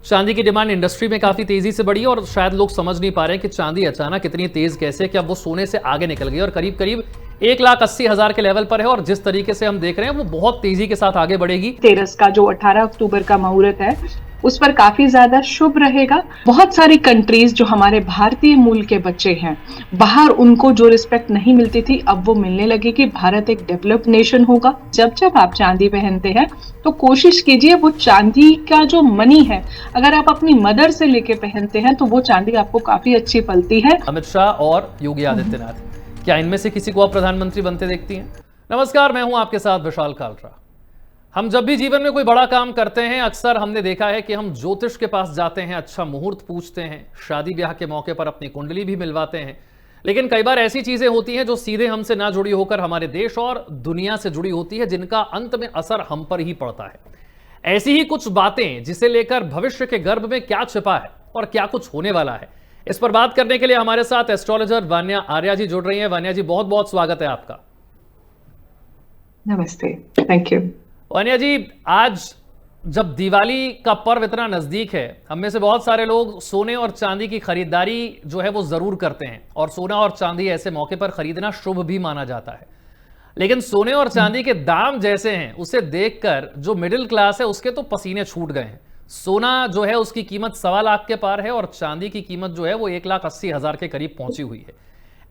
चांदी की demand industry में काफी तेजी से बढ़ी और शायद लोग समझ नहीं पा रहे हैं कि चांदी अचानक इतनी तेज कैसे कि अब वो सोने से आगे निकल गई और करीब करीब 1,80,000 के लेवल पर है और जिस तरीके से हम देख रहे हैं वो बहुत तेजी के साथ आगे बढ़ेगी। तेरस का जो 18 अक्टूबर का मुहूर्त है उस पर काफी ज्यादा शुभ रहेगा। बहुत सारी कंट्रीज जो हमारे भारतीय मूल के बच्चे हैं, बाहर उनको जो रिस्पेक्ट नहीं मिलती थी अब वो मिलने लगेगी। भारत एक डेवलप्ड नेशन होगा। जब जब आप चांदी पहनते हैं तो कोशिश कीजिए वो चांदी का जो मनी है, अगर आप अपनी मदर से लेके पहनते हैं तो वो चांदी आपको काफी अच्छी पलती है। अमित शाह और योगी आदित्यनाथ, क्या इनमें से किसी को आप प्रधानमंत्री बनते देखती हैं? नमस्कार, मैं हूं आपके साथ विशाल कालरा। हम जब भी जीवन में कोई बड़ा काम करते हैं अक्सर हमने देखा है कि हम ज्योतिष के पास जाते हैं, अच्छा मुहूर्त पूछते हैं, शादी ब्याह के मौके पर अपनी कुंडली भी मिलवाते हैं। लेकिन कई बार ऐसी चीजें होती हैं जो सीधे हमसे ना जुड़ी होकर हमारे देश और दुनिया से जुड़ी होती है, जिनका अंत में असर हम पर ही पड़ता है। ऐसी ही कुछ बातें जिसे लेकर भविष्य के गर्भ में क्या छिपा है और क्या कुछ होने वाला है, इस पर बात करने के लिए हमारे साथ एस्ट्रोलॉजर वान्या आर्या जी जुड़ रही हैं। वान्या जी, बहुत बहुत स्वागत है आपका। नमस्ते, थैंक यू। वान्या जी, आज जब दिवाली का पर्व इतना नजदीक है, हम में से बहुत सारे लोग सोने और चांदी की खरीदारी जो है वो जरूर करते हैं और सोना और चांदी ऐसे मौके पर खरीदना शुभ भी माना जाता है। लेकिन सोने और चांदी के दाम जैसे हैं उसे देखकर जो मिडिल क्लास है उसके तो पसीने छूट गए हैं। सोना जो है उसकी कीमत 1.25 लाख के पार है और चांदी की कीमत जो है वो 1,80,000 के करीब पहुंची हुई है।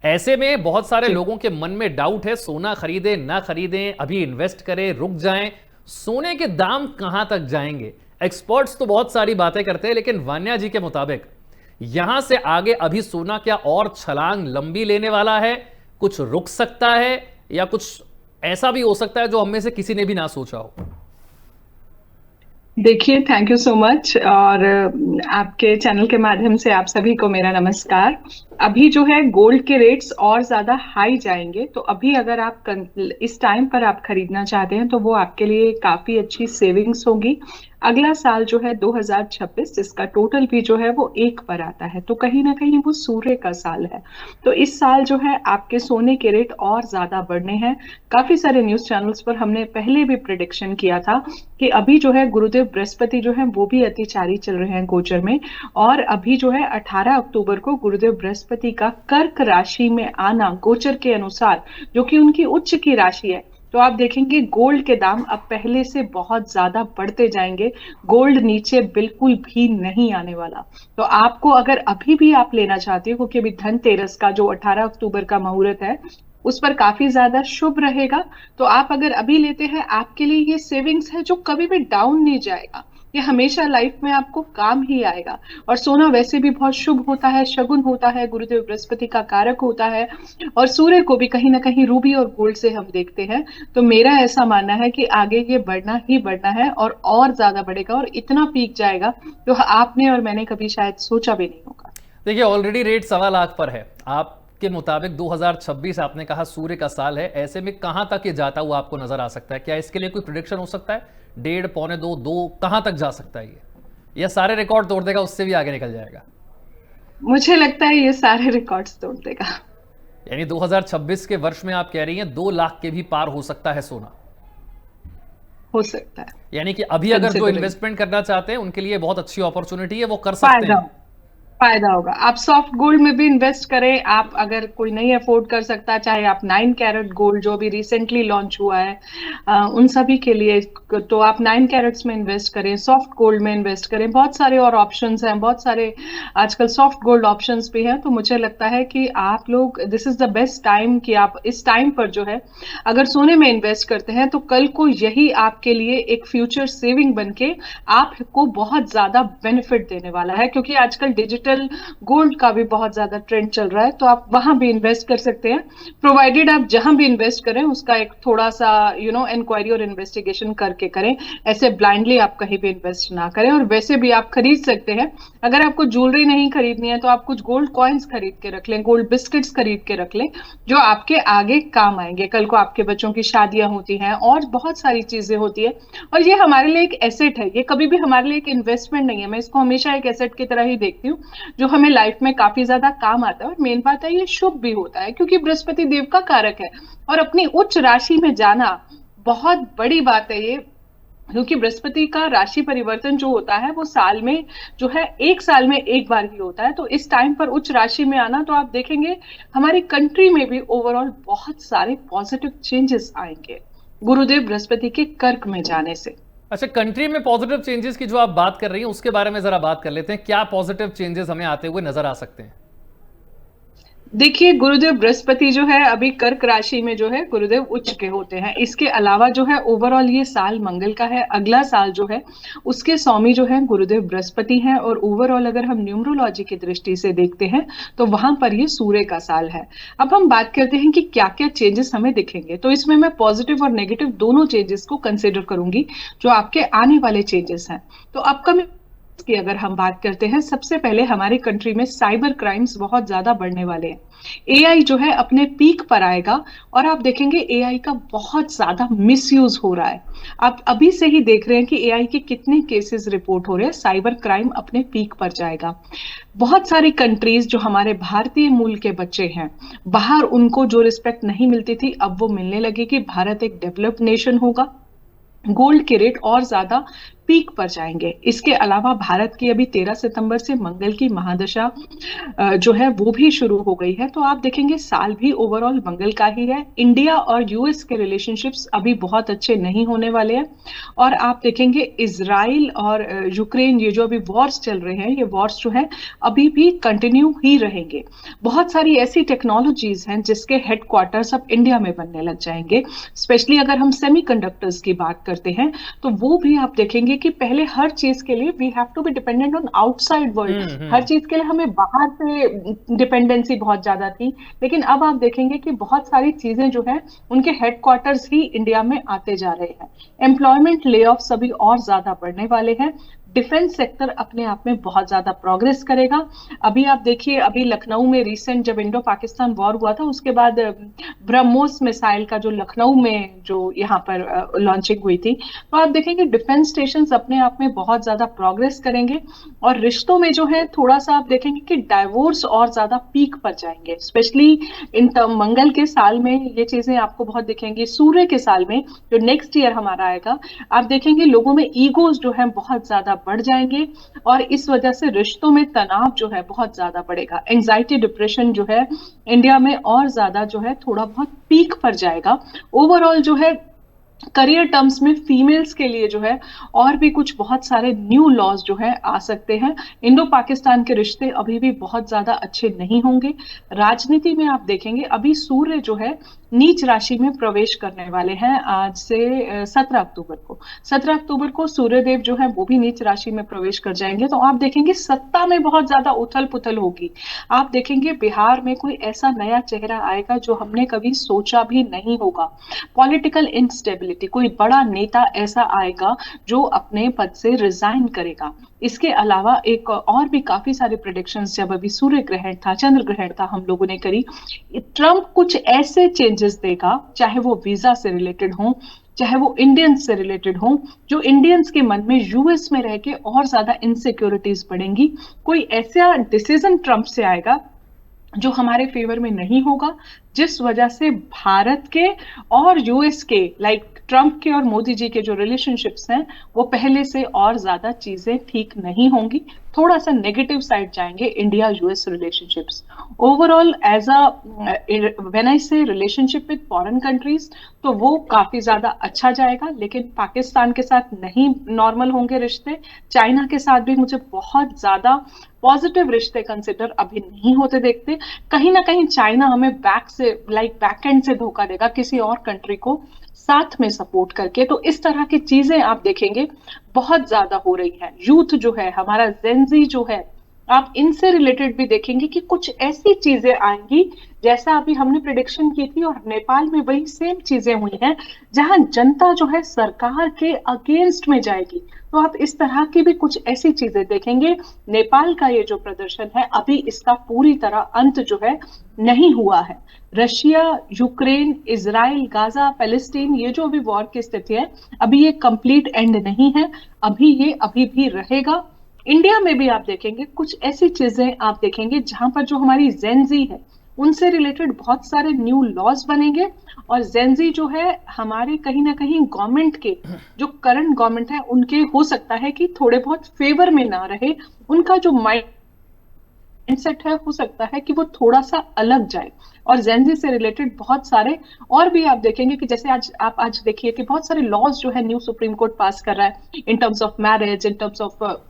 ऐसे में बहुत सारे लोगों के मन में डाउट है, सोना खरीदें ना खरीदें, अभी इन्वेस्ट करें, रुक जाएं, सोने के दाम कहां तक जाएंगे। एक्सपर्ट्स तो बहुत सारी बातें करते हैं, लेकिन वान्या जी के मुताबिक यहां से आगे अभी सोना क्या और छलांग लंबी लेने वाला है, कुछ रुक सकता है या कुछ ऐसा भी हो सकता है जो हम में से किसी ने भी ना सोचा हो? देखिए, थैंक यू सो मच। और आपके चैनल के माध्यम से आप सभी को मेरा नमस्कार। अभी जो है गोल्ड के रेट्स और ज्यादा हाई जाएंगे, तो अभी अगर आप इस टाइम पर आप खरीदना चाहते हैं तो वो आपके लिए काफी अच्छी सेविंग्स होगी। अगला साल जो है 2026, इसका टोटल भी जो है वो 1 पर आता है, तो कहीं ना कहीं वो सूर्य का साल है। तो इस साल जो है आपके सोने के रेट और ज्यादा बढ़ने हैं। काफी सारे न्यूज चैनल्स पर हमने पहले भी प्रिडिक्शन किया था कि अभी जो है गुरुदेव बृहस्पति जो है वो भी अतिचारी चल रहे हैं गोचर में, और अभी जो है 18 अक्टूबर को गुरुदेव बृहस्पति का कर्क राशि में आना गोचर के अनुसार, जो कि उनकी उच्च की राशि है, तो आप देखेंगे गोल्ड के दाम अब पहले से बहुत ज्यादा बढ़ते जाएंगे। गोल्ड नीचे बिल्कुल भी नहीं आने वाला। तो आपको अगर अभी भी आप लेना चाहते हो, क्योंकि अभी धनतेरस का जो 18 अक्टूबर का मुहूर्त है उस पर काफी ज्यादा शुभ रहेगा, तो आप अगर अभी लेते हैं आपके लिए ये सेविंग्स है जो कभी भी डाउन नहीं जाएगा। ये हमेशा लाइफ में आपको काम ही आएगा। और सोना वैसे भी बहुत शुभ होता है, शगुन होता है, गुरुदेव बृहस्पति का कारक होता है, और सूर्य को भी कहीं ना कहीं रूबी और गोल्ड से हम देखते हैं। तो मेरा ऐसा मानना है कि आगे ये बढ़ना ही बढ़ना है और ज्यादा बढ़ेगा और इतना पीक जाएगा जो आपने और मैंने कभी शायद सोचा भी नहीं होगा। देखिए, ऑलरेडी रेट 1.25 लाख पर है। आपके मुताबिक 2026 आपने कहा सूर्य का साल है, ऐसे में कहां तक ये जाता हुआ आपको नजर आ सकता है? क्या इसके लिए कोई प्रिडिक्शन हो सकता है? 1.5, पौने 2 कहां तक जा सकता है ये सारे रिकॉर्ड तोड़ देगा, उससे भी आगे निकल जाएगा? मुझे लगता है ये सारे रिकॉर्ड्स तोड़ देगा। यानी 2026 के वर्ष में आप कह रही हैं 2 लाख के भी पार हो सकता है सोना? हो सकता है। यानी कि अभी अगर जो इन्वेस्टमेंट करना चाहते हैं उनके लिए बहुत अच्छी अपॉर्चुनिटी है, वो कर सकते हैं। फायदा होगा। आप सॉफ्ट गोल्ड में भी इन्वेस्ट करें। आप अगर कोई नहीं अफोर्ड कर सकता, चाहे आप 9 कैरेट गोल्ड जो भी रिसेंटली लॉन्च हुआ है उन सभी के लिए, तो आप 9 कैरेट्स में इन्वेस्ट करें, सॉफ्ट गोल्ड में इन्वेस्ट करें। बहुत सारे और ऑप्शंस हैं, बहुत सारे आजकल सॉफ्ट गोल्ड ऑप्शंस भी हैं। तो मुझे लगता है कि आप लोग, this is the best time कि आप इस टाइम पर जो है अगर सोने में इन्वेस्ट करते हैं तो कल को यही आपके लिए एक फ्यूचर सेविंग बनके आपको बहुत ज्यादा बेनिफिट देने वाला है। क्योंकि आजकल डिजिटल गोल्ड का भी बहुत ज्यादा ट्रेंड चल रहा है, तो आप वहां भी इन्वेस्ट कर सकते हैं, प्रोवाइडेड आप जहां भी इन्वेस्ट करें उसका एक थोड़ा सा इंक्वायरी और इन्वेस्टिगेशन करके करें। ऐसे ब्लाइंडली आप कहीं भी इन्वेस्ट ना करें। और वैसे भी आप खरीद सकते हैं, अगर आपको ज्वेलरी नहीं खरीदनी है तो आप कुछ गोल्ड कॉइन्स खरीद के रख लें, गोल्ड बिस्किट्स खरीद के रख लें, जो आपके आगे काम आएंगे। कल को आपके बच्चों की शादियां होती हैं और बहुत सारी चीजें होती है, और ये हमारे लिए एक एसेट है। ये कभी भी हमारे लिए एक इन्वेस्टमेंट नहीं है, मैं इसको हमेशा एक एसेट की तरह ही देखती हूँ जो हमें लाइफ में काफी ज्यादा काम आता है। और मेन बात है ये शुभ भी होता है क्योंकि बृहस्पति देव का कारक है, और अपनी उच्च राशि में जाना बहुत बड़ी बात है। ये क्योंकि बृहस्पति का राशि परिवर्तन जो होता है वो साल में जो है, एक साल में एक बार ही होता है। तो इस टाइम पर उच्च राशि में आना, तो आप देखेंगे हमारी कंट्री में भी ओवरऑल बहुत सारे पॉजिटिव चेंजेस आएंगे गुरुदेव बृहस्पति के कर्क में जाने से। अच्छा, कंट्री में पॉजिटिव चेंजेस की जो आप बात कर रही हैं उसके बारे में जरा बात कर लेते हैं। क्या पॉजिटिव चेंजेस हमें आते हुए नजर आ सकते हैं? देखिए, गुरुदेव बृहस्पति जो है अभी कर्क राशि में जो है गुरुदेव उच्च के होते हैं। इसके अलावा जो है ओवरऑल ये साल मंगल का है। अगला साल जो है उसके स्वामी जो है गुरुदेव बृहस्पति हैं। और ओवरऑल अगर हम न्यूमरोलॉजी की दृष्टि से देखते हैं तो वहां पर ये सूर्य का साल है। अब हम बात करते हैं कि क्या क्या चेंजेस हमें दिखेंगे। तो इसमें मैं पॉजिटिव और नेगेटिव दोनों चेंजेस को कंसिडर करूंगी जो आपके आने वाले चेंजेस हैं। तो अपकमिंग की अगर हम बात करते हैं, सबसे पहले हमारी कंट्री में साइबर क्राइम्स बहुत ज्यादा बढ़ने वाले हैं। एआई जो है अपने पीक पर आएगा और आप देखेंगे एआई का बहुत ज्यादा मिसयूज हो रहा है। आप अभी से ही देख रहे हैं कि एआई के कितने केसेस रिपोर्ट हो रहे हैं। साइबर क्राइम अपने पीक पर जाएगा। बहुत सारी कंट्रीज जो हमारे भारतीय मूल के बच्चे हैं, बाहर उनको जो रिस्पेक्ट नहीं मिलती थी अब वो मिलने लगेगी। भारत एक डेवलप्ड नेशन होगा। गोल्ड के रेट और ज्यादा पीक पर जाएंगे। इसके अलावा भारत की अभी 13 सितंबर से मंगल की महादशा जो है वो भी शुरू हो गई है। तो आप देखेंगे साल भी ओवरऑल मंगल का ही है। इंडिया और यूएस के रिलेशनशिप्स अभी बहुत अच्छे नहीं होने वाले हैं। और आप देखेंगे इजराइल और यूक्रेन, ये जो अभी वॉर्स चल रहे हैं, ये वॉर्स जो है अभी भी कंटिन्यू ही रहेंगे। बहुत सारी ऐसी टेक्नोलॉजीज हैं जिसके हेडक्वार्टर्स अब इंडिया में बनने लग जाएंगे। स्पेशली अगर हम सेमीकंडक्टर्स की बात करते हैं तो वो भी आप देखेंगे कि पहले हर चीज के लिए we have to be dependent on outside world. हर चीज के लिए हमें बाहर से डिपेंडेंसी बहुत ज्यादा थी। लेकिन अब आप देखेंगे कि बहुत सारी चीजें जो है उनके हेडक्वार्टर्स ही इंडिया में आते जा रहे हैं। एम्प्लॉयमेंट ले ऑफ सभी और ज्यादा बढ़ने वाले हैं। डिफेंस सेक्टर अपने आप में बहुत ज्यादा प्रोग्रेस करेगा। अभी आप देखिए, अभी लखनऊ में रिसेंट जब इंडो पाकिस्तान वॉर हुआ था उसके बाद ब्रह्मोस मिसाइल का जो लखनऊ में जो यहाँ पर लॉन्चिंग हुई थी, तो आप देखेंगे डिफेंस स्टेशन अपने आप में बहुत ज्यादा प्रोग्रेस करेंगे। और रिश्तों में जो है थोड़ा सा आप देखेंगे कि डाइवोर्स और ज्यादा पीक पर जाएंगे। स्पेशली इन मंगल के साल में ये चीजें आपको बहुत दिखेंगी। सूर्य के साल में जो नेक्स्ट ईयर हमारा आएगा, आप देखेंगे लोगों में ईगोज जो है बहुत ज्यादा बढ़ जाएंगे। और इस वजह से रिश्तों में तनाव जो है बहुत ज्यादा बढ़ेगा। एंजाइटी डिप्रेशन जो है इंडिया में और ज्यादा जो है थोड़ा बहुत पीक पर जाएगा। ओवरऑल जो है करियर टर्म्स में फीमेल्स के लिए जो है और भी कुछ बहुत सारे न्यू लॉज जो है आ सकते हैं। इंडो पाकिस्तान के रिश्ते अभी भी बहुत ज्यादा अच्छे नहीं होंगे। राजनीति में आप देखेंगे अभी सूर्य जो है नीच राशि में प्रवेश करने वाले हैं आज से 17 अक्टूबर को। 17 अक्टूबर को सूर्यदेव जो है वो भी नीच राशि में प्रवेश कर जाएंगे। तो आप देखेंगे सत्ता में बहुत ज्यादा उथल पुथल होगी। आप देखेंगे बिहार में कोई ऐसा नया चेहरा आएगा जो हमने कभी सोचा भी नहीं होगा। पॉलिटिकल इंस्टेबिलिटी, कोई बड़ा नेता ऐसा आएगा जो अपने पद से रिजाइन करेगा। इसके अलावा एक और भी काफी सारे प्रेडिक्शंस जब अभी सूर्य ग्रहण था, चंद्र ग्रहण था, हम लोगों ने करी। ट्रम्प कुछ ऐसे चेंजेस देगा, चाहे वो वीजा से रिलेटेड हो, चाहे वो इंडियंस से रिलेटेड हो, जो इंडियंस के मन में यूएस में रह के और ज्यादा इनसिक्योरिटीज बढ़ेंगी। कोई ऐसा डिसीजन ट्रम्प से आएगा जो हमारे फेवर में नहीं होगा, जिस वजह से भारत के और यूएस के ट्रम्प के और मोदी जी के जो रिलेशनशिप्स हैं वो पहले से और ज्यादा चीजें ठीक नहीं होंगी। थोड़ा सा नेगेटिव साइड जाएंगे India US relationships. Overall as a when I say relationship with foreign countries, तो वो काफी ज्यादा अच्छा जाएगा। लेकिन पाकिस्तान के साथ नहीं नॉर्मल होंगे रिश्ते। चाइना के साथ भी मुझे बहुत ज्यादा पॉजिटिव रिश्ते कंसिडर अभी नहीं होते देखते। कहीं ना कहीं चाइना हमें बैक एंड से धोखा देगा किसी और कंट्री को साथ में सपोर्ट करके। तो इस तरह की चीजें आप देखेंगे बहुत ज्यादा हो रही है। यूथ जो है हमारा, जेनजी जो है, आप इनसे रिलेटेड भी देखेंगे कि कुछ ऐसी चीजें आएंगी जैसा अभी हमने प्रिडिक्शन की थी और नेपाल में वही सेम चीजें हुई हैं, जहां जनता जो है सरकार के अगेंस्ट में जाएगी। तो आप इस तरह की भी कुछ ऐसी चीजें देखेंगे। नेपाल का ये जो प्रदर्शन है अभी इसका पूरी तरह अंत जो है नहीं हुआ है। Russia, Ukraine, Israel, Gaza, Palestine, ये जो अभी वॉर की स्थिति है, अभी ये कंप्लीट एंड नहीं है। अभी ये अभी भी रहेगा। इंडिया में भी आप देखेंगे कुछ ऐसी चीजें आप देखेंगे जहां पर जो हमारी जेनजी है उनसे रिलेटेड बहुत सारे न्यू लॉज बनेंगे। और जेनजी जो है हमारे कहीं ना कहीं गवर्नमेंट के, जो करंट गवर्नमेंट है उनके हो सकता है कि थोड़े बहुत फेवर में ना रहे, उनका जो माइंडसेट है हो सकता है कि वो थोड़ा सा अलग जाए। और जेनजी से रिलेटेड बहुत सारे और भी आप देखेंगे कि जैसे आज देखिए कि बहुत सारे लॉज जो है न्यू सुप्रीम कोर्ट पास कर रहा है in terms of marriage, in terms of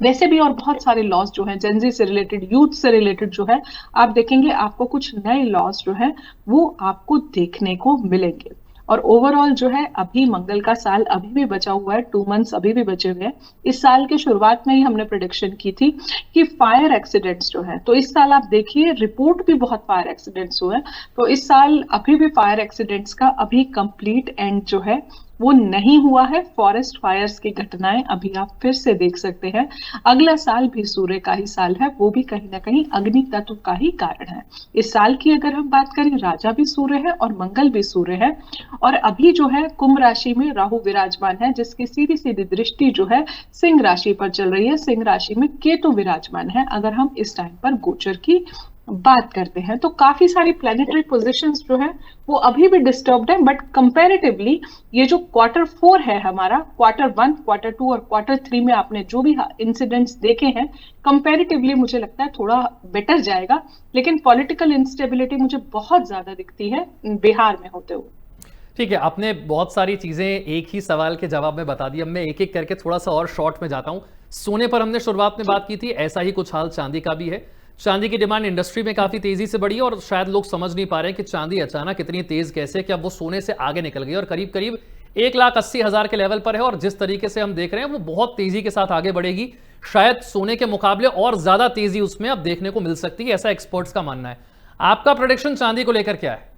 वैसे भी और बहुत सारे लॉज जो हैं जेनजी से रिलेटेड, यूथ से रिलेटेड जो है, आप देखेंगे आपको कुछ नए लॉज जो है वो आपको देखने को मिलेंगे। और ओवरऑल जो है अभी मंगल का साल अभी भी बचा हुआ है, 2 मंथ्स अभी भी बचे हुए हैं। इस साल के शुरुआत में ही हमने प्रिडिक्शन की थी कि फायर एक्सीडेंट्स जो है, तो इस साल आप देखिए रिपोर्ट भी बहुत फायर एक्सीडेंट्स हुए हैं। तो इस साल अभी भी फायर एक्सीडेंट्स का अभी कंप्लीट एंड जो है वो नहीं हुआ है। फॉरेस्ट फायर्स की घटनाएं अभी आप फिर से देख सकते हैं। अगला साल भी सूर्य का ही साल है, वो भी कहीं ना कहीं अग्नि तत्व का ही कारण है। इस साल की अगर हम बात करें, राजा भी सूर्य है और मंगल भी सूर्य है। और अभी जो है कुंभ राशि में राहु विराजमान है, जिसकी सीधी सीधी दृष्टि जो है सिंह राशि पर चल रही है। सिंह राशि में केतु विराजमान है अगर हम इस टाइम पर गोचर की बात करते हैं। तो काफी सारी प्लैनेटरी पोजीशंस जो है वो अभी भी डिस्टर्ब्ड है, बट कंपैरेटिवली ये जो Q4 है हमारा, Q1, Q2 और Q3 में आपने जो भी इंसिडेंट्स देखे हैं, कंपैरेटिवली मुझे लगता है थोड़ा बेटर जाएगा। लेकिन पॉलिटिकल इंस्टेबिलिटी मुझे बहुत ज्यादा दिखती है बिहार में होते हुए। ठीक है, आपने बहुत सारी चीजें एक ही सवाल के जवाब में बता दी। अब मैं एक एक करके थोड़ा सा और शॉर्ट में जाता हूं। सोने पर हमने शुरुआत में बात की थी, ऐसा ही कुछ हाल चांदी का भी है। चांदी की डिमांड इंडस्ट्री में काफी तेजी से बढ़ी है और शायद लोग समझ नहीं पा रहे हैं कि चांदी अचानक इतनी तेज कैसे कि अब वो सोने से आगे निकल गई और करीब करीब 1,80,000 के लेवल पर है। और जिस तरीके से हम देख रहे हैं वो बहुत तेजी के साथ आगे बढ़ेगी, शायद सोने के मुकाबले और ज्यादा तेजी उसमें अब देखने को मिल सकती है, ऐसा एक्सपर्ट्स का मानना है। आपका प्रेडिक्शन चांदी को लेकर क्या है?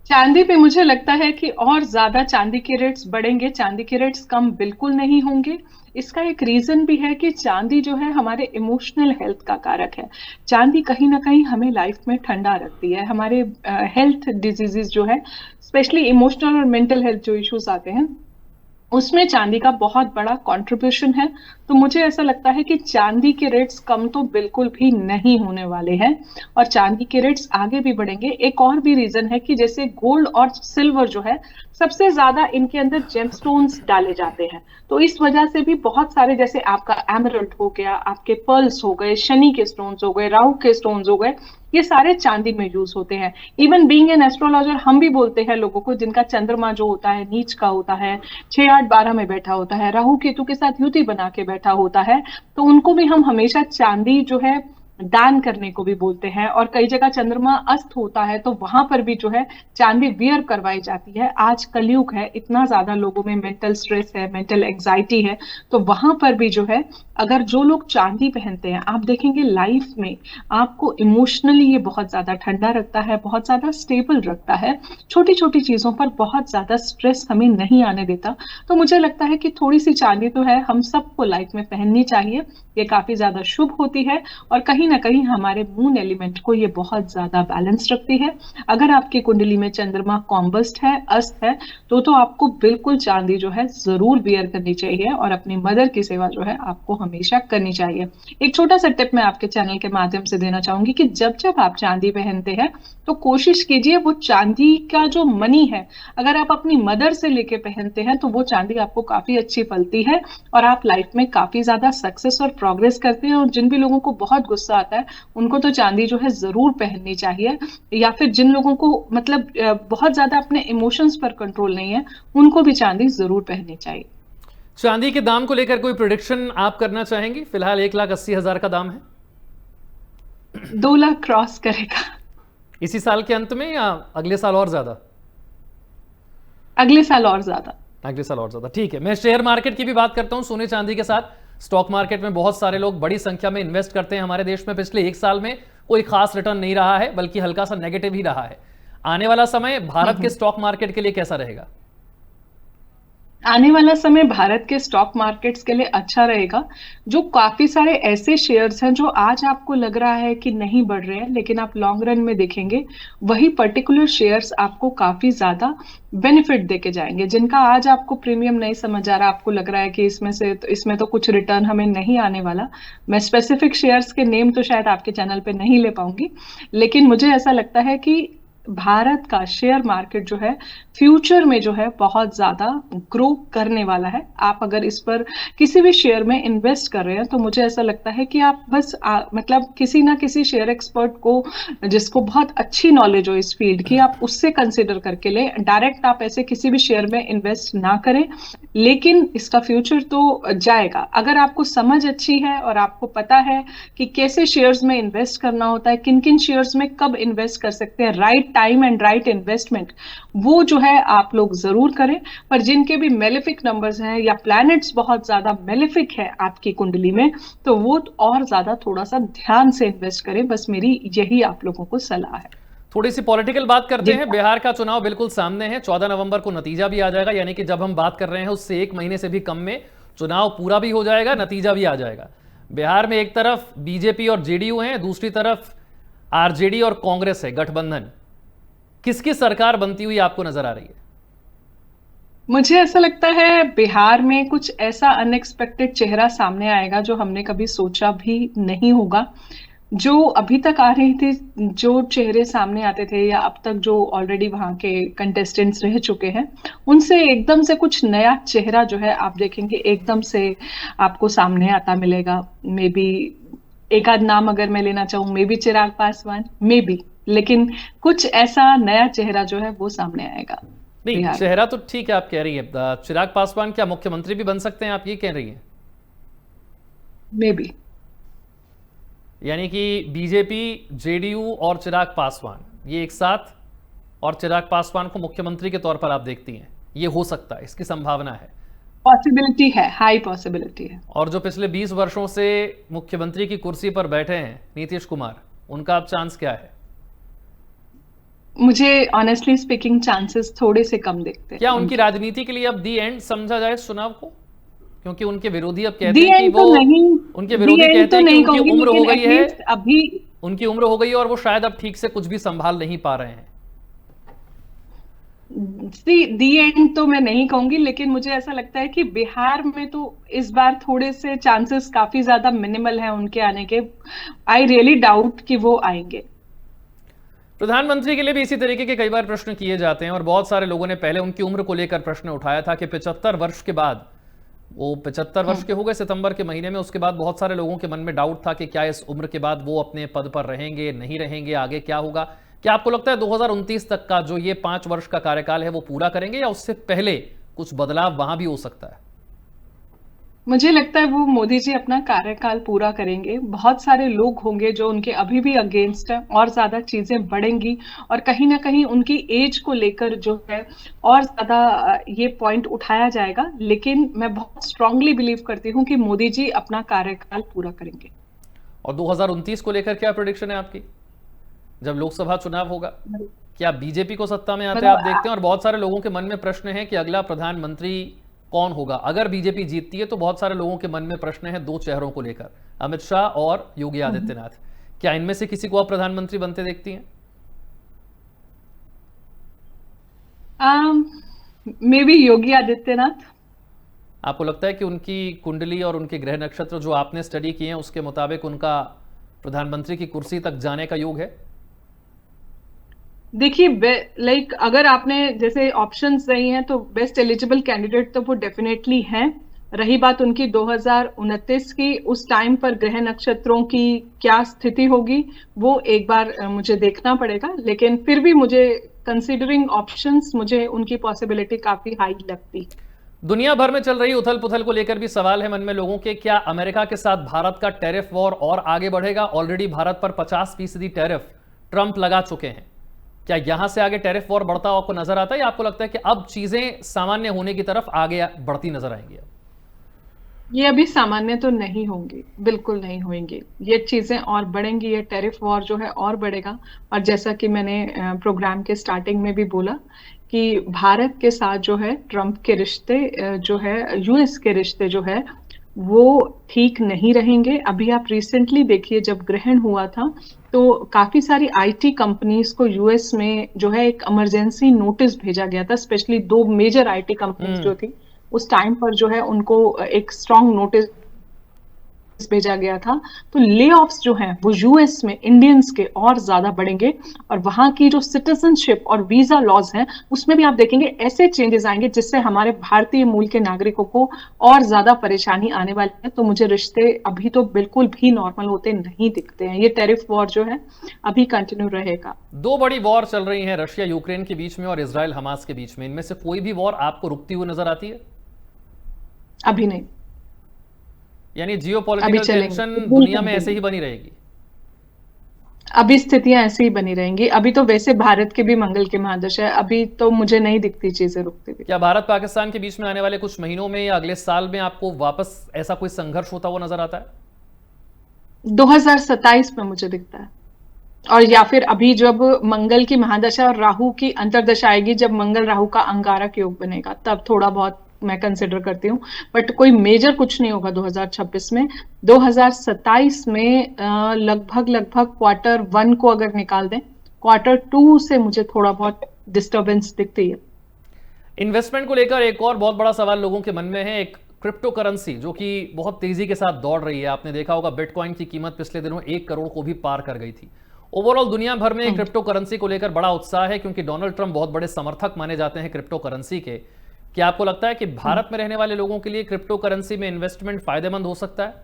चांदी पे मुझे लगता है कि और ज्यादा चांदी के रेट्स बढ़ेंगे, चांदी के रेट्स कम बिल्कुल नहीं होंगे। इसका एक रीजन भी है कि चांदी जो है हमारे इमोशनल हेल्थ का कारक है। चांदी कहीं ना कहीं हमें लाइफ में ठंडा रखती है। हमारे हेल्थ डिजीजेस जो है, स्पेशली इमोशनल और मेंटल हेल्थ जो इश्यूज आते हैं, उसमें चांदी का बहुत बड़ा कंट्रीब्यूशन है। तो मुझे ऐसा लगता है कि चांदी के रेट्स कम तो बिल्कुल भी नहीं होने वाले हैं और चांदी के रेट्स आगे भी बढ़ेंगे। एक और भी रीजन है कि जैसे गोल्ड और सिल्वर जो है सबसे ज्यादा इनके अंदर जेमस्टोन्स डाले जाते हैं, तो इस वजह से भी बहुत सारे, जैसे आपका एमरल्ड हो गया, आपके पर्ल्स हो गए, शनि के स्टोन्स हो गए, राहु के स्टोन्स हो गए, ये सारे चांदी में यूज होते हैं। इवन बीइंग एन एस्ट्रोलॉजर हम भी बोलते हैं लोगों को जिनका चंद्रमा जो होता है नीच का होता है, 6, 8, 12 में बैठा होता है, राहु केतु के साथ युति बना के बैठा होता है, तो उनको भी हम हमेशा चांदी जो है दान करने को भी बोलते हैं। और कई जगह चंद्रमा अस्त होता है तो वहां पर भी जो है चांदी वियर करवाई जाती है। आज कलयुग है, इतना ज्यादा लोगों में मेंटल स्ट्रेस है, मेंटल एंजाइटी है, तो वहां पर भी जो है अगर जो लोग चांदी पहनते हैं, आप देखेंगे लाइफ में आपको इमोशनली ये बहुत ज्यादा ठंडा रखता है, बहुत ज्यादा स्टेबल रखता है, छोटी छोटी चीजों पर बहुत ज्यादा स्ट्रेस हमें नहीं आने देता। तो मुझे लगता है कि थोड़ी सी चांदी तो है हम सबको लाइफ में पहननी चाहिए, ये काफी ज्यादा शुभ होती है और कहीं ना कहीं हमारे मून एलिमेंट को ये बहुत ज्यादा बैलेंस रखती है। अगर आपकी कुंडली में चंद्रमा कॉम्बस्ट है, अस्त है, तो आपको बिल्कुल चांदी जो है जरूर वियर करनी चाहिए और अपनी मदर की सेवा जो है आपको हमेशा करनी चाहिए। एक छोटा सा टिप मैं आपके चैनल के माध्यम से देना चाहूंगी कि जब जब आप चांदी पहनते हैं तो कोशिश कीजिए वो चांदी का जो मनी है, अगर आप अपनी मदर से लेके पहनते हैं तो वो चांदी आपको काफी अच्छी पलती है और आप लाइफ में काफी ज्यादा सक्सेस और प्रोग्रेस करते हैं। और जिन भी लोगों को बहुत गुस्सा आता है उनको तो चांदी जो है जरूर पहननी चाहिए, या फिर जिन लोगों को मतलब बहुत ज्यादा अपने इमोशंस पर कंट्रोल नहीं है उनको भी चांदी जरूर पहननी चाहिए। चांदी के दाम को लेकर कोई प्रेडिक्शन आप करना चाहेंगे? फिलहाल 1,80,000 का दाम है, 2 लाख क्रॉस करेगा इसी साल के अंत में या अगले साल और ज्यादा? अगले साल और ज्यादा। अगले साल और ज्यादा, ठीक है। मैं शेयर मार्केट की भी बात करता हूं, सोने चांदी के साथ स्टॉक मार्केट में बहुत सारे लोग बड़ी संख्या में इन्वेस्ट करते हैं। हमारे देश में पिछले 1 साल में कोई खास रिटर्न नहीं रहा है, बल्कि हल्का सा नेगेटिव ही रहा है। आने वाला समय भारत के स्टॉक मार्केट के लिए कैसा रहेगा? आने वाला समय भारत के स्टॉक मार्केट्स के लिए अच्छा रहेगा। जो काफी सारे ऐसे शेयर्स हैं जो आज आपको लग रहा है कि नहीं बढ़ रहे हैं, लेकिन आप लॉन्ग रन में देखेंगे वही पर्टिकुलर शेयर्स आपको काफी ज्यादा बेनिफिट देके जाएंगे। जिनका आज आपको प्रीमियम नहीं समझ आ रहा, आपको लग रहा है कि इसमें तो कुछ रिटर्न हमें नहीं आने वाला। मैं स्पेसिफिक शेयर्स के नेम तो शायद आपके चैनल पे नहीं ले पाऊंगी, लेकिन मुझे ऐसा लगता है कि भारत का शेयर मार्केट जो है फ्यूचर में जो है बहुत ज्यादा ग्रो करने वाला है। आप अगर इस पर किसी भी शेयर में इन्वेस्ट कर रहे हैं तो मुझे ऐसा लगता है कि आप बस मतलब किसी ना किसी शेयर एक्सपर्ट को, जिसको बहुत अच्छी नॉलेज हो इस फील्ड की, आप उससे कंसिडर करके ले। डायरेक्ट आप ऐसे किसी भी शेयर में इन्वेस्ट ना करें, लेकिन इसका फ्यूचर तो जाएगा। अगर आपको समझ अच्छी है और आपको पता है कि कैसे शेयर्स में इन्वेस्ट करना होता है, किन किन शेयर्स में कब इन्वेस्ट कर सकते हैं, right time and right investment, वो जो है आप लोग जरूर करें। पर जिनके भी मेलेफिक नंबर्स हैं या प्लैनेट्स बहुत ज्यादा मेलेफिक है आपकी कुंडली में, तो वो और ज्यादा थोड़ा सा ध्यान से इन्वेस्ट करें। बस मेरी यही आप लोगों को सलाह है। थोड़ी सी पॉलिटिकल बात करते जी हैं। बिहार का चुनाव बिल्कुल सामने है, 14 नवंबर को नतीजा भी आ जाएगा, यानी कि जब हम बात कर रहे हैं उससे एक महीने से भी कम में चुनाव पूरा भी हो जाएगा, नतीजा भी आ जाएगा। बिहार में एक तरफ बीजेपी और जेडीयू है, दूसरी तरफ आरजेडी और कांग्रेस है, गठबंधन। किसकी सरकार बनती हुई आपको नजर आ रही है? मुझे ऐसा लगता है बिहार में कुछ ऐसा अनएक्सपेक्टेड चेहरा सामने आएगा जो हमने कभी सोचा भी नहीं होगा। जो अभी तक आ रही थी, जो चेहरे सामने आते थे या अब तक जो ऑलरेडी वहां के कंटेस्टेंट्स रह चुके हैं, उनसे एकदम से कुछ नया चेहरा जो है आप देखेंगे एकदम से आपको सामने आता मिलेगा। मे बी एक आध नाम अगर मैं लेना चाहूँ, may be Chirag Paswan, may be, लेकिन कुछ ऐसा नया चेहरा जो है वो सामने आएगा नहीं, बिहार। चेहरा तो ठीक है, आप कह रही है। चिराग पासवान क्या मुख्यमंत्री भी बन सकते हैं, आप ये कह रही हैं? May be. यानी कि बीजेपी, जेडीयू और चिराग पासवान ये एक साथ, और चिराग पासवान को मुख्यमंत्री के तौर पर आप देखती हैं, ये हो सकता है, इसकी संभावना है? पॉसिबिलिटी है, हाई पॉसिबिलिटी है। और जो पिछले 20 वर्षों से मुख्यमंत्री की कुर्सी पर बैठे हैं नीतीश कुमार, उनका अब चांस क्या है? मुझे ऑनेस्टली स्पीकिंग चांसेस थोड़े से कम दिखते हैं क्या उनकी उनके। राजनीति के लिए अब दी एंड समझा जाए इस चुनाव को? क्योंकि उनके विरोधी अब कहते दी हैं कि एंड वो, तो नहीं, उनके दी विरोधी एंड कहते तो हैं कि नहीं उनकी कहूंगी, उम्र हो लेकिन गई है, एटलीस्ट अभी उनकी उम्र हो गई है और वो शायद अब ठीक से कुछ भी संभाल नहीं पा रहे हैं। दी एंड तो मैं नहीं कहूंगी, लेकिन मुझे ऐसा लगता है कि बिहार में तो इस बार थोड़े से चांसेस काफी ज्यादा मिनिमल हैं उनके आने के। आई रियली डाउट कि वो आएंगे। प्रधानमंत्री के लिए भी इसी तरीके के कई बार प्रश्न किए जाते हैं और बहुत सारे लोगों ने पहले उनकी उम्र को लेकर प्रश्न उठाया था कि 75 वर्ष के बाद, वो 75 वर्ष के हो गए सितंबर के महीने में, उसके बाद बहुत सारे लोगों के मन में डाउट था कि क्या इस उम्र के बाद वो अपने पद पर रहेंगे, नहीं रहेंगे, आगे क्या होगा। क्या आपको लगता है 2029 तक का जो ये 5 वर्ष का कार्यकाल है वो पूरा करेंगे, या उससे पहले कुछ बदलाव वहां भी हो सकता है? मुझे लगता है वो मोदी जी अपना कार्यकाल पूरा करेंगे। बहुत सारे लोग होंगे जो उनके अभी भी अगेंस्ट है, और ज्यादा चीजें बढ़ेंगी, और कहीं ना कहीं उनकी एज को लेकर जो है और ज्यादा ये पॉइंट उठाया जाएगा। लेकिन मैं बहुत स्ट्रांगली बिलीव करती हूँ कि मोदी जी अपना कार्यकाल पूरा करेंगे। और 2029 को लेकर क्या प्रेडिक्शन है आपकी, जब लोकसभा चुनाव होगा? क्या बीजेपी को सत्ता में आते आप देखते हैं? और बहुत सारे लोगों के मन में प्रश्न है कि अगला प्रधानमंत्री कौन होगा अगर बीजेपी जीतती है। तो बहुत सारे लोगों के मन में प्रश्न है 2 चेहरों को लेकर, अमित शाह और योगी आदित्यनाथ। क्या इनमें से किसी को आप प्रधानमंत्री बनते देखती हैं? May be Yogi Adityanath. आपको लगता है कि उनकी कुंडली और उनके ग्रह नक्षत्र जो आपने स्टडी किए हैं उसके मुताबिक उनका प्रधानमंत्री की कुर्सी तक जाने का योग है? देखिए, लाइक अगर आपने जैसे ऑप्शंस रही हैं तो बेस्ट एलिजिबल कैंडिडेट तो वो डेफिनेटली हैं। रही बात उनकी 2029 की, उस टाइम पर ग्रह नक्षत्रों की क्या स्थिति होगी वो एक बार मुझे देखना पड़ेगा। लेकिन फिर भी मुझे कंसीडरिंग ऑप्शंस, मुझे उनकी पॉसिबिलिटी काफी हाई लगती। दुनिया भर में चल रही उथल पुथल को लेकर भी सवाल है मन में लोगों के, क्या अमेरिका के साथ भारत का टैरिफ वॉर और आगे बढ़ेगा? ऑलरेडी भारत पर 50% टैरिफ ट्रंप लगा चुके हैं। क्या यहां से आगे टैरिफ वॉर बढ़ता आपको नजर आता है, या आपको लगता है कि अब चीजें सामान्य होने की तरफ आगे बढ़ती नजर आएंगी? ये अभी सामान्य तो नहीं होंगी, बिल्कुल नहीं होंगी। ये चीजें और बढ़ेंगी, ये टैरिफ वॉर जो है और बढ़ेगा। और जैसा कि मैंने प्रोग्राम के स्टार्टिंग में भी बोला कि भारत के साथ जो है ट्रम्प के रिश्ते जो है यूएस के रिश्ते जो है वो ठीक नहीं रहेंगे। अभी आप रिसेंटली देखिए जब ग्रहण हुआ था तो काफी सारी आईटी कंपनीज को यूएस में जो है एक इमरजेंसी नोटिस भेजा गया था, स्पेशली 2 मेजर आईटी कंपनीज जो थी उस टाइम पर जो है उनको एक स्ट्रॉन्ग नोटिस भेजा गया था। तो ले ऑफ्स जो हैं वो यूएस में इंडियंस के और ज्यादा बढ़ेंगे और वहां की जो सिटीजनशिप और वीजा लॉज हैं उसमें भी आप देखेंगे ऐसे चेंजेस आएंगे जिससे हमारे भारतीय मूल के नागरिकों को और ज्यादा परेशानी आने वाली है। तो मुझे रिश्ते अभी तो बिल्कुल भी नॉर्मल होते नहीं दिखते हैं। ये टैरिफ वॉर जो है अभी कंटिन्यू रहेगा। 2 बड़ी वॉर चल रही हैं रशिया यूक्रेन के बीच में और इजराइल हमास के बीच में, इनमें से कोई भी वॉर आपको रुकती हुई नजर आती है? अभी नहीं, यानी अभी जियोपॉलिटिकल चलेंगे, टेंशन बिल्कुल दुनिया में ऐसे कंटिन्यू। ही बनी रहेगी? अभी स्थितियां ऐसे ही बनी रहेंगी। अभी तो वैसे भारत के भी मंगल की महादशा है, अभी तो मुझे नहीं दिखती चीजें रुकती हुई। क्या भारत पाकिस्तान के बीच में आने वाले कुछ महीनों में या अगले साल में आपको वापस ऐसा कोई संघर्ष होता हुआ नजर आता है? 2027 में मुझे दिखता है, और या फिर अभी जब मंगल की महादशा और राहु की अंतर्दशा आएगी, जब मंगल राहु का अंगारक योग बनेगा तब थोड़ा बहुत मैं कंसिडर करती हूँ। बट कोई मेजर कुछ नहीं होगा 2026 में। 2027 में लगभग Q1 को अगर निकाल दें, Q2 से मुझे थोड़ा बहुत डिस्टर्बेंस दिखती है। इन्वेस्टमेंट को लेकर एक और बहुत बड़ा सवाल लोगों के मन में है, एक क्रिप्टो करेंसी जो कि बहुत तेजी के साथ दौड़ रही है। आपने देखा होगा बिटकॉइन की कीमत पिछले दिनों 1 करोड़ को भी पार कर गई थी। ओवरऑल दुनिया भर में क्रिप्टो करेंसी को लेकर बड़ा उत्साह है क्योंकि डोनाल्ड ट्रंप बहुत बड़े समर्थक माने जाते हैं क्रिप्टो करेंसी के। क्या आपको लगता है कि भारत में रहने वाले लोगों के लिए क्रिप्टो करेंसी में इन्वेस्टमेंट फायदेमंद हो सकता है?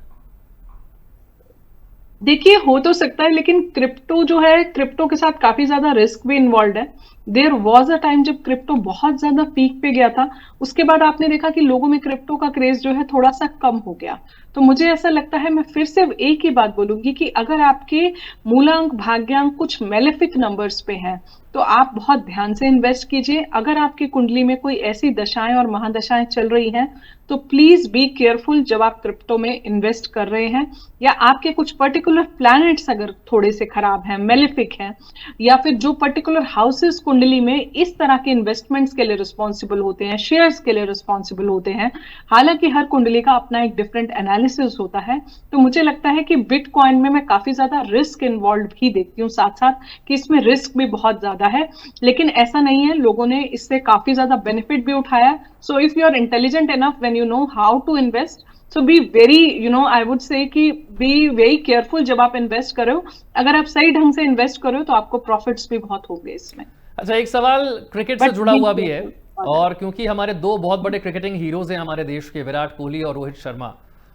देखिए हो तो सकता है, लेकिन क्रिप्टो जो है, क्रिप्टो के साथ काफी ज्यादा रिस्क भी इन्वॉल्व है। देयर वॉज अ टाइम जब क्रिप्टो बहुत ज्यादा पीक पे गया था, उसके बाद आपने देखा कि लोगों में क्रिप्टो का क्रेज जो है थोड़ा सा कम हो गया। तो मुझे ऐसा लगता है, मैं फिर से एक ही बात बोलूंगी कि अगर आपके मूलांक भाग्यांक कुछ मेलेफिक नंबर्स पे हैं तो आप बहुत ध्यान से इन्वेस्ट कीजिए। अगर आपकी कुंडली में कोई ऐसी दशाएं और महादशाएं चल रही हैं तो प्लीज बी केयरफुल जब आप क्रिप्टो में इन्वेस्ट कर रहे हैं, या आपके कुछ पर्टिकुलर प्लैनेट्स अगर थोड़े से खराब हैं, मेलेफिक हैं, या फिर जो पर्टिकुलर हाउसेस कुंडली में इस तरह के इन्वेस्टमेंट्स के लिए रिस्पॉन्सिबल होते हैं, शेयर्स के लिए रिस्पॉन्सिबल होते हैं। हालांकि हर कुंडली का अपना एक डिफरेंट एनालिसिस होता है। तो मुझे लगता है कि बिटकॉइन में मैं काफी ज्यादा रिस्क इन्वॉल्व भी देखती हूँ, साथ साथ कि इसमें रिस्क भी बहुत ज्यादा है। लेकिन ऐसा नहीं है, लोगों ने इससे काफी ज्यादा बेनिफिट भी उठाया। So if you are intelligent enough when you know how to invest, so be very I would say कि बी वेरी केयरफुल जब आप इन्वेस्ट कर रहे हो। अगर आप सही ढंग से इन्वेस्ट कर रहे हो तो आपको प्रॉफिट्स भी बहुत होंगे इसमें। अच्छा, एक सवाल क्रिकेट से बट जुड़ा बी हुआ भी है, केयरफुल। और क्योंकि हमारे 2 बहुत बड़े क्रिकेटिंग हीरोज हैं हमारे देश के, विराट कोहली और रोहित शर्मा,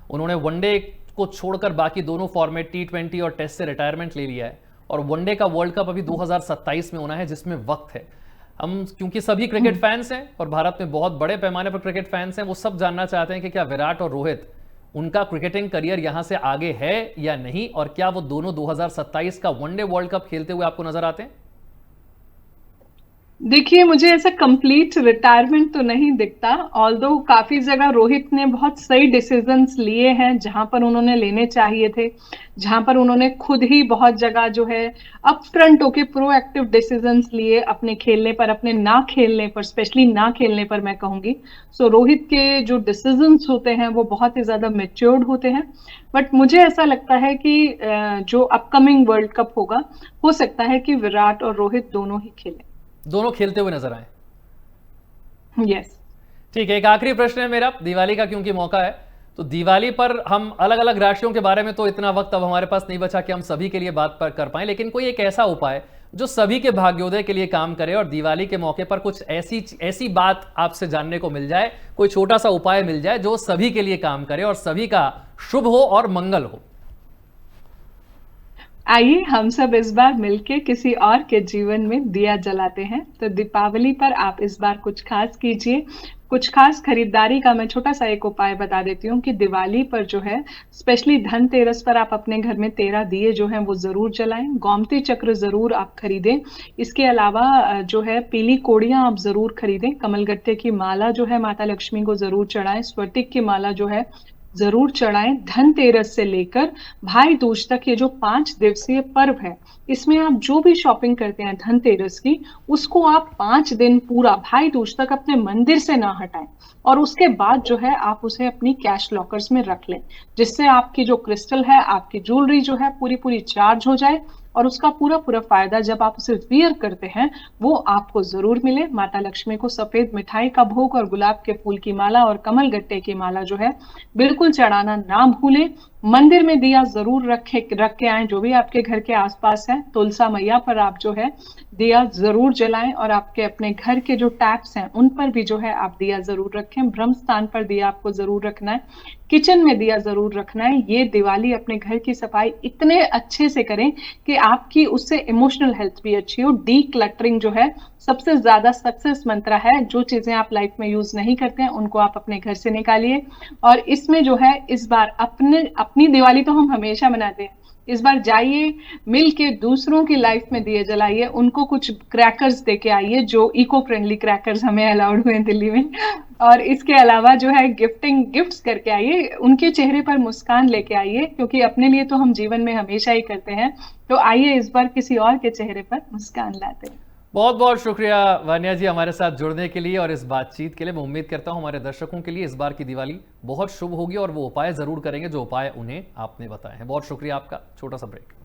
उन्होंने वनडे को छोड़कर बाकी दोनों फॉर्मेट T20 और टेस्ट से रिटायरमेंट ले लिया है और वनडे का वर्ल्ड कप अभी 2027 में होना है जिसमें वक्त है। हम क्योंकि सभी क्रिकेट फैंस हैं और भारत में बहुत बड़े पैमाने पर क्रिकेट फैंस हैं, वो सब जानना चाहते हैं कि क्या विराट और रोहित, उनका क्रिकेटिंग करियर यहां से आगे है या नहीं, और क्या वो दोनों 2027 का वनडे वर्ल्ड कप खेलते हुए आपको नजर आते हैं? देखिए मुझे ऐसा कंप्लीट रिटायरमेंट तो नहीं दिखता, ऑल्दो काफी जगह रोहित ने बहुत सही डिसीजंस लिए हैं जहां पर उन्होंने लेने चाहिए थे, जहां पर उन्होंने खुद ही बहुत जगह जो है अप फ्रंट होके प्रोएक्टिव डिसीजंस लिए अपने खेलने पर, अपने ना खेलने पर, स्पेशली ना खेलने पर मैं कहूंगी। सो रोहित के जो डिसीजंस होते हैं वो बहुत ही ज्यादा मेच्योर्ड होते हैं। बट मुझे ऐसा लगता है कि जो अपकमिंग वर्ल्ड कप होगा, हो सकता है कि विराट और रोहित दोनों ही खेलें, दोनों खेलते हुए नजर आए। यस। ठीक है, एक आखिरी प्रश्न है मेरा दिवाली का, क्योंकि मौका है, तो दिवाली पर हम अलग अलग राशियों के बारे में तो इतना वक्त अब हमारे पास नहीं बचा कि हम सभी के लिए बात कर पाए, लेकिन कोई एक ऐसा उपाय जो सभी के भाग्योदय के लिए काम करे और दिवाली के मौके पर कुछ ऐसी बात आपसे जानने को मिल जाए, कोई छोटा सा उपाय मिल जाए जो सभी के लिए काम करे और सभी का शुभ हो और मंगल हो। आइए हम सब इस बार मिलके किसी और के जीवन में दिया जलाते हैं। तो दीपावली पर आप इस बार कुछ खास कीजिए, कुछ खास खरीदारी का मैं छोटा सा एक उपाय बता देती हूँ कि दिवाली पर जो है, स्पेशली धनतेरस पर आप अपने घर में 13 दिए जो हैं वो जरूर जलाएं, गोमती चक्र जरूर आप खरीदें। इसके अलावा जो है पीली कोड़ियां आप जरूर खरीदें, कमलगट्टे की माला जो है माता लक्ष्मी को जरूर चढ़ाएं, स्फटिक की माला जो है जरूर चढ़ाएं। धनतेरस से लेकर भाई दूज तक ये जो 5 दिवसीय पर्व है, इसमें आप जो भी शॉपिंग करते हैं धनतेरस की, उसको आप 5 दिन पूरा भाई दूज तक अपने मंदिर से ना हटाएं। और उसके बाद जो है आप उसे अपनी कैश लॉकर्स में रख लें, जिससे आपकी जो क्रिस्टल है, आपकी ज्वेलरी जो है पूरी पूरी चार्ज हो जाए, और उसका पूरा पूरा फायदा जब आप उसे वियर करते हैं वो आपको जरूर मिले। माता लक्ष्मी को सफेद मिठाई का भोग और गुलाब के फूल की माला और कमल गट्टे की माला जो है बिल्कुल चढ़ाना ना भूलें। मंदिर में दिया जरूर रख के आए, जो भी आपके घर के आसपास है। तुलसा मैया पर आप जो है दिया जरूर जलाएं, और आपके अपने घर के जो टैप्स हैं उन पर भी जो है आप दिया जरूर रखें। ब्रह्म स्थान पर दिया आपको जरूर रखना है, किचन में दिया जरूर रखना है। ये दिवाली अपने घर की सफाई इतने अच्छे से करें कि आपकी उससे इमोशनल हेल्थ भी अच्छी हो। डी क्लटरिंग जो है सबसे ज्यादा सक्सेस मंत्र है। जो चीजें आप लाइफ में यूज नहीं करते हैं उनको आप अपने घर से निकालिए। और इसमें जो है इस बार अपनी दिवाली तो हम हमेशा मनाते हैं, इस बार जाइए मिल के दूसरों की लाइफ में दिए जलाइए, उनको कुछ क्रैकर्स दे के आइए, जो इको फ्रेंडली क्रैकर्स हमें अलाउड हुए हैं दिल्ली में। और इसके अलावा जो है गिफ्ट्स करके आइए, उनके चेहरे पर मुस्कान लेके आइए, क्योंकि अपने लिए तो हम जीवन में हमेशा ही करते हैं। तो आइए इस बार किसी और के चेहरे पर मुस्कान लाते हैं। बहुत बहुत शुक्रिया वान्या जी हमारे साथ जुड़ने के लिए और इस बातचीत के लिए। मैं उम्मीद करता हूं हमारे दर्शकों के लिए इस बार की दिवाली बहुत शुभ होगी और वो उपाय जरूर करेंगे जो उपाय उन्हें आपने बताए हैं। बहुत शुक्रिया आपका। छोटा सा ब्रेक।